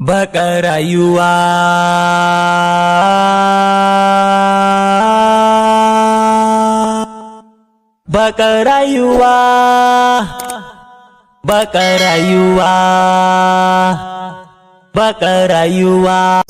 Baka rayuwa baka rayuwa baka rayuwa baka rayuwa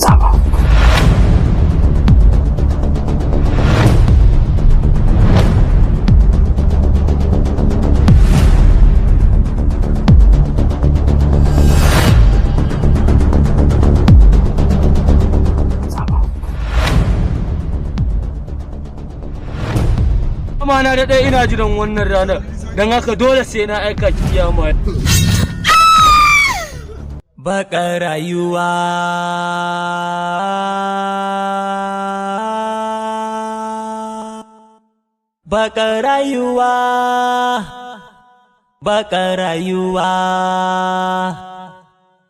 amma na da ina jiran wannan ranar don haka dole sai na aika kiyama. Baka rayuwa baka rayuwa baka rayuwa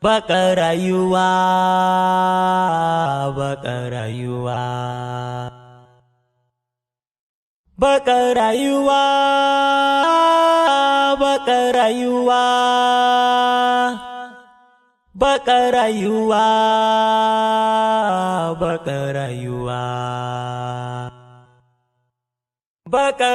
baka rayuwa baka rayuwa baka rayuwa baka rayuwa baka rayuwa baka rayuwa baka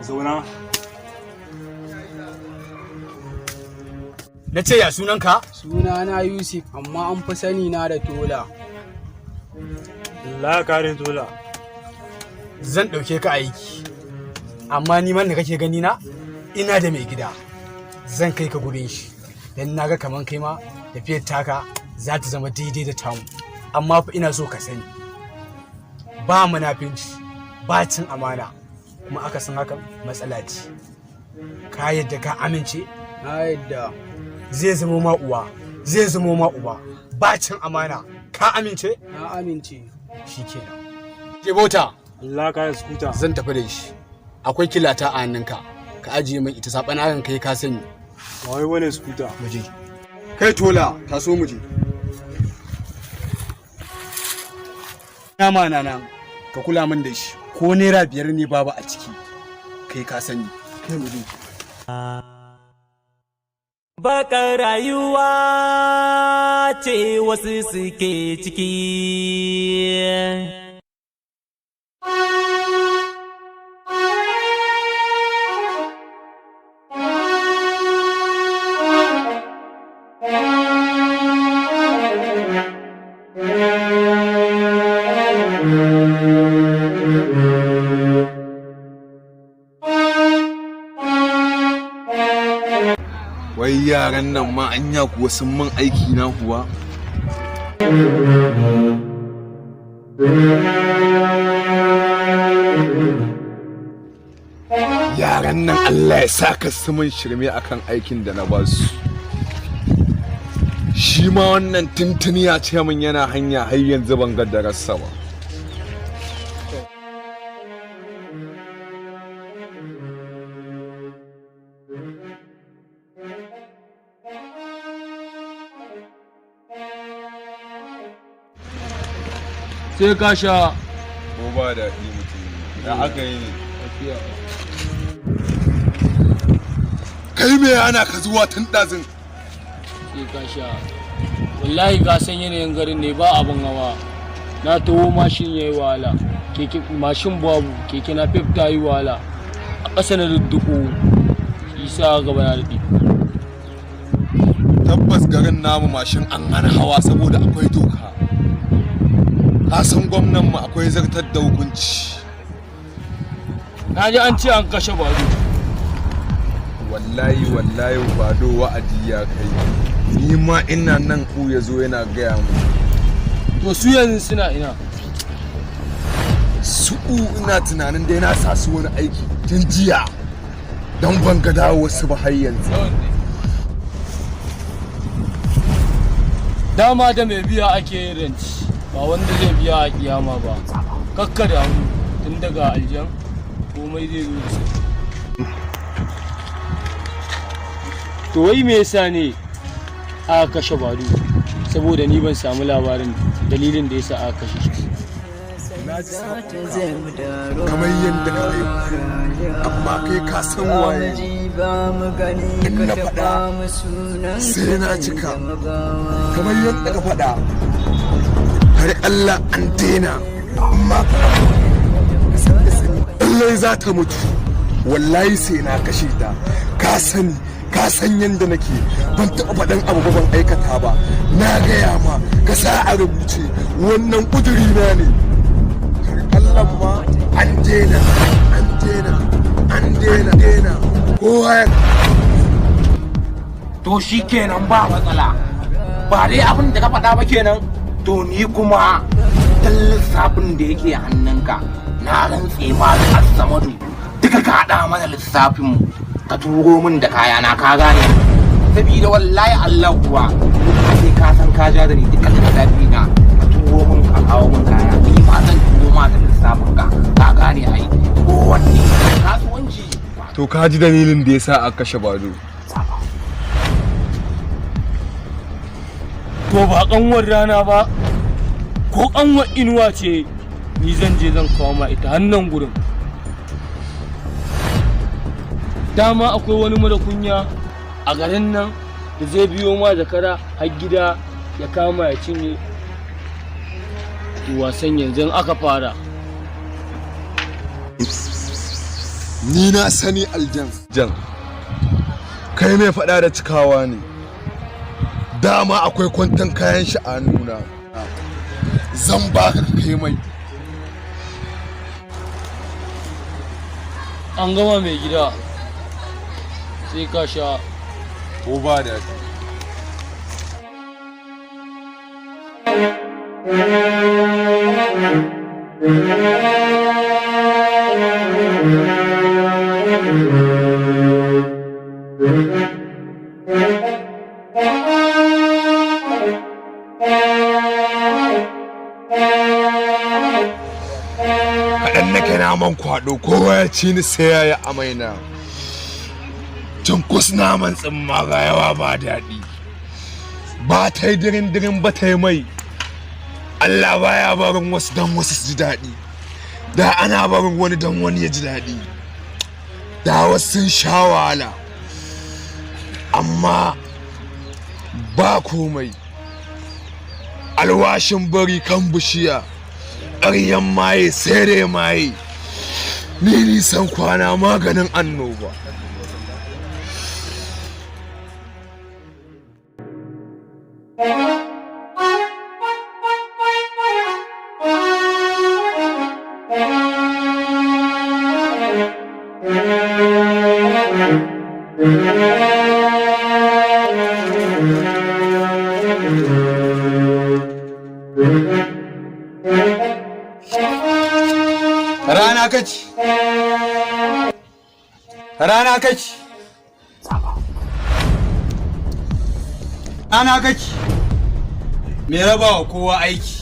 zauna. Na ce ya sunanka? Sunana Yusuf, amma an fi sani na da Tola. Allah kare Tola. Zan ɗauke ka aiki, amma ni man da kake gani na ina da mai gida. Zan kai ka gurin shi, don naga kaman kai ma tafiyar taka za ta zama daidai da tamu. Amma fa ina so ka sani, ba munafinci, ba cin amana, kuma aka san hakan matsala ce. Ka yadda ka amince? Na yadda. Zai zama ma uwa, zai zama ma uba, bacin amana. Ka amince? Na amince. Shikenan. Ke bauta. Allah ka skuta. Zan tafi da shi. Akwai kilata a hannunka. Ka ajiye min ita saɓana hakan kai ka sani. Wai wane skuta? Muje. Kai Tola, taso muje. Nama na nan, ka kula min da shi. Ko naira 5 ne babu a ciki. Kai ka sani. Kai muje. Baka rayuwa ce wasu suke ciki. Wai yaran nan ma anya kuwa sun man aiki na kuwa? Yaran nan Allah ya saka su mun shirme akan aikin da na ba su. Shi ma wannan tuntuni ya ce min yana hanya har yanzu ban ga darasa ba. Sai ka sha. Ko ba da mutum da aka yi ne. Kai me ana ka zuwa tun ɗazin? Sai ka sha. Wallahi ka san yanayin garin ne ba abin hawa. Na taho mashin yayi wahala. Keke mashin babu, keke na fef ta yi wahala. A ƙasa na dudduko. Isa gaba na daɗi. Tabbas garin namu mashin an hana hawa saboda akwai doka. Ka san gwamnan mu akwai zartar da hukunci. Na ji an ce an kashe Bado. Wallahi Bado wa'adi ya kai. Ni ma ina nan ku ya zo yana gaya mu. To su yanzu suna ina? Su ina tunanin dai na sa su wani aiki tun jiya. Don ban ga dawo wasu ba har yanzu. Dama da mai biya ake yin ranci. Ba wanda zai biya a kiyama ba. Kakka da hannu tun daga aljan komai zai zo da sai. To wai me yasa ne aka kashe Bado? Saboda ni ban samu labarin dalilin da yasa aka kashe shi. na ji kamar yadda ka yi amma kai ka san waye in na faɗa sai na cika kamar yadda ka faɗa har Allah an daina amma lallai za ta mutu wallahi sai na kashe ta ka san yadda nake ban taɓa faɗan abu ba ban aikata ba na gaya ma ka sa a rubuce wannan ƙuduri na ne har Allah ma an daina kowa ya to shi kenan ba matsala ba dai abin da ka faɗa ba kenan to ni kuma dan lissafin da yake hannunka na rantse ma da Assamadu duka ka haɗa mana lissafin ka turo min da kayana ka gane sabida wallahi Allah kuwa sai ka san ka ja da ni duka lissafi na ka turo min ka kawo min kaya ni ma zan turo ma da lissafin ka gane ai ko wanne kasuwanci to ka ji dalilin da yasa aka kashe Bado to ba kanwar rana ba ko kanwar inuwa ce ni zan je zan kawo ma ita hannun gurin dama akwai wani mara kunya a garin nan da zai biyo ma zakara har gida ya kama ya cinye wasan yanzu aka fara ni na sani aljan kai mai faɗa da cikawa ne dama akwai kwantan kayan shi a nuna zan baka ka kai mai an gama mai gida sai ka sha ko ba da kaɗan nake naman kwaɗo kowa ya ci ni sai ya yi amaina cunkus naman tsimma ga yawa ba daɗi ba ta yi dirin ba ta yi mai Allah baya barin wasu don wasu su ji daɗi da ana barin wani don wani ya ji daɗi da wasu sun sha wahala amma ba komai alwashin bari kan bishiya ƙaryan maye sai dai maye ni nisan kwana maganin annoba rana kake me raba wa kowa aiki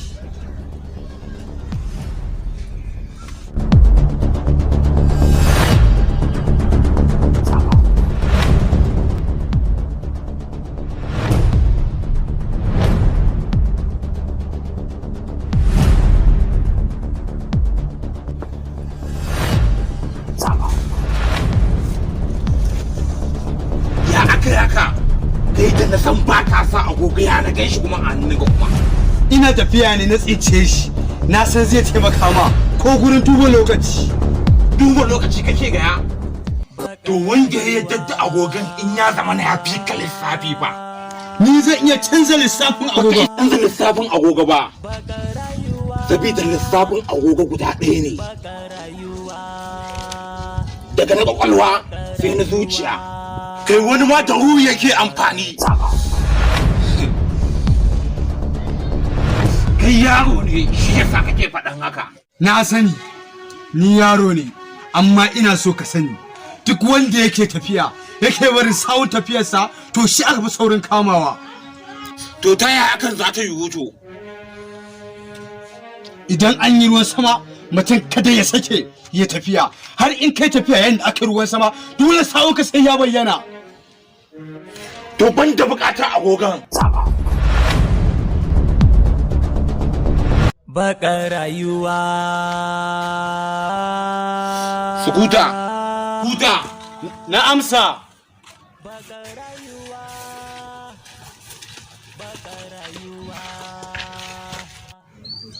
na san ba ka sa agogo ya na gan shi kuma a hannun kuma ina tafiya ne na tsice shi na san zai taimaka ma ko gurin duba lokaci kake gaya to wanda ya yadda agogon in ya zama na ya fi ka lissafi ba ni zan iya canza lissafin agogo ba sabida lissafin agogo guda ɗaya ne daga na kwakwalwa sai na zuciya kai wani ma da ruhu yake amfani kai yaro ne shi yasa kake faɗan haka na sani ni yaro ne amma ina so ka sani duk wanda yake tafiya yake barin sawun tafiyarsa to shi aka fi saurin kamawa to ta yaya hakan za ta yi wuto idan an yi ruwan sama mutum kada ya sake ya tafiya har in kai tafiya yayin da aka ruwan sama dole sawun ka sai ya bayyana to ban da bukatar agogon Bakar rayuwa. Sukuta. Kuta. Na amsa. Bakar rayuwa. Bakar rayuwa.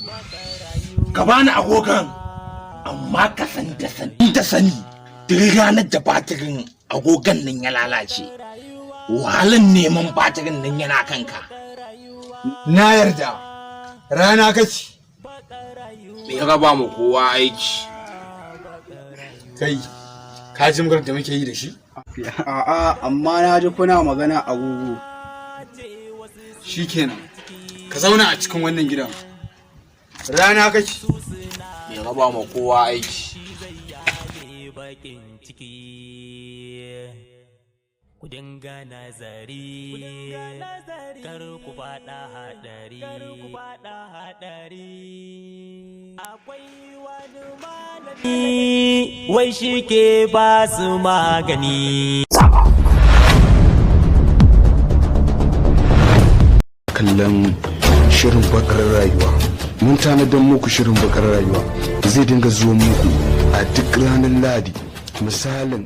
Bakar rayuwa. Ka bani agogon. Amma ka san da sani. Duk ranar da batirin agogon nan ya lalace. Wahalan neman batirin nan yana kanka. Na yarda. Rana kace. Me ya raba mu kowa aiki? Kai, ka ji maganar da muke yi da shi? A'a, amma na ji kuna magana agogo. Shikenan. Ka zauna a cikin wannan gidan. Rana kace. Me ya raba mu kowa aiki? Bakin ciki. Ku dinga nazari, kar ku faɗa haɗari. Akwai wani malami wai shi ke ba su magani. Kallon shirin bakar rayuwa, mun tanadar muku shirin bakar rayuwa zai dinga zuwa muku a duk ranar Ladi misalin